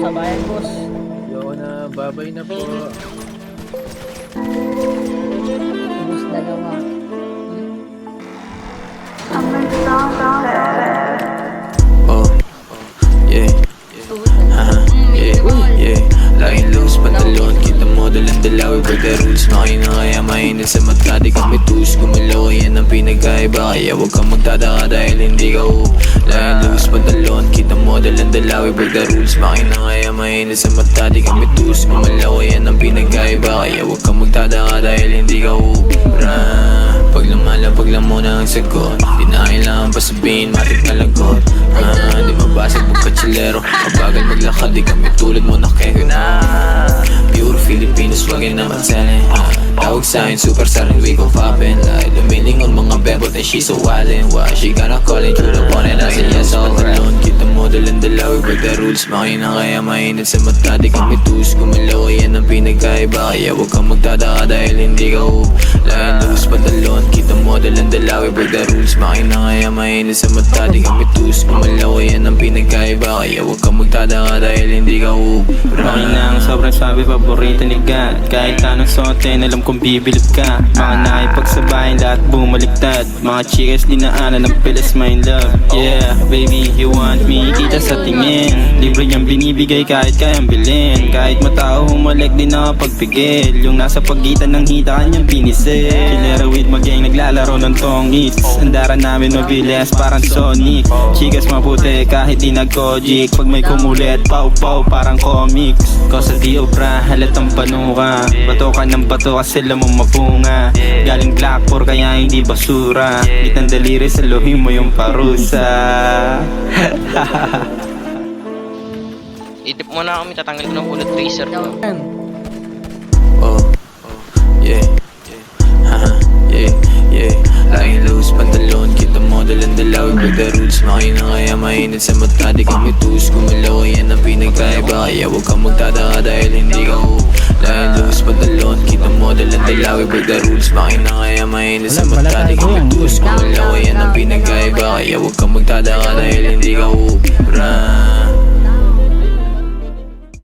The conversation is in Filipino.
sa bayan, boss. Yo na, babay na po. Boss, dalawa. Oh, yeah, yeah. Laging loose, pantalon, kita mo dalang dalaw. Iba the rules, makina kaya mainit sa mata. Di kami tus, gumalaw, yan ang pinagkaiba. Kaya huwag kang magtataka dahil hindi ka Laging loose, pantalon, kita mo dalang dalaw. Iba the rules, makina kaya mainit sa mata. Di kami tus, gumalaw, yan ang pinagkaiba. Kaya huwag kang magtataka dahil hindi ka Pag lumalapag lang muna ang sagot, di na kailangan pa sabihin, matik na lagot. Di mabasag pagkatsilero, mabagal maglakad, di kami tulad mo na kego na. Pure Filipinos, wag yun naman selling. Tawag sa'kin, superstar and we gon' poppin'. Like lumilingon mga bebot and she's so wildin'. Why she gonna call it, true love on it, I said yes all alone. Kita mo dalang dalaw, break the rules, makina kaya mainit sa mata. Di kami tus, gumalaw, yan ang pinagkaiba. Kaya huwag kang magtataka dahil hindi ka Laging loose, pantalon, kita mo dalang dalaw. Break the rules, makina kaya mainit sa mata. Di kami tus, gumalaw, yan ang pinagkaiba. Kaya huwag kang magtataka dahil hindi ka Makina ang sobrang sabi, paborito ni God. Kahit anong sote, alam kong bibilib ka. Mga nakipagsabayin, lahat bumaliktad. Mga chicas dinaanan ng pilis, my love. Yeah, baby, you want me, kita sa tingin. Libre niyang binibigay kahit kayang bilhin. Kahit matao humalik, di nakapagpigil. Yung nasa pagitan ng hita, kanyang pinisil. Kilera with mag-gang, naglalaro ng tongits. Andara namin mabilis, parang Sonic. Chicas mabuti, kahit di nag-kojic. Pag may kumulit, pau-pau, parang comics. Kosa di obra, halatang panuka. Bato ka ng bato kasi sila mo mapunga. Galing Blackpool kaya hindi basura. Itang daliri sa luhin mo yung parusa. Idip mo na kami, tatanggal ko ng bullet tracer ko. Oh, yeah, yeah. Laging loose, pantalon, kita mo dalang dalaw. Iba the rules, makina kaya mainit sa mata. Di kami tus, gumalaw, yan ang pinagkaiba. Kaya huwag kang magtataka dahil hindi ka Laging loose, pantalon, kita mo dalang dalaw. Iba the rules, makina kaya mainit sa mata. Di kami tus, gumalaw, yan ang pinagkaiba. Kaya huwag kang magtataka dahil hindi ka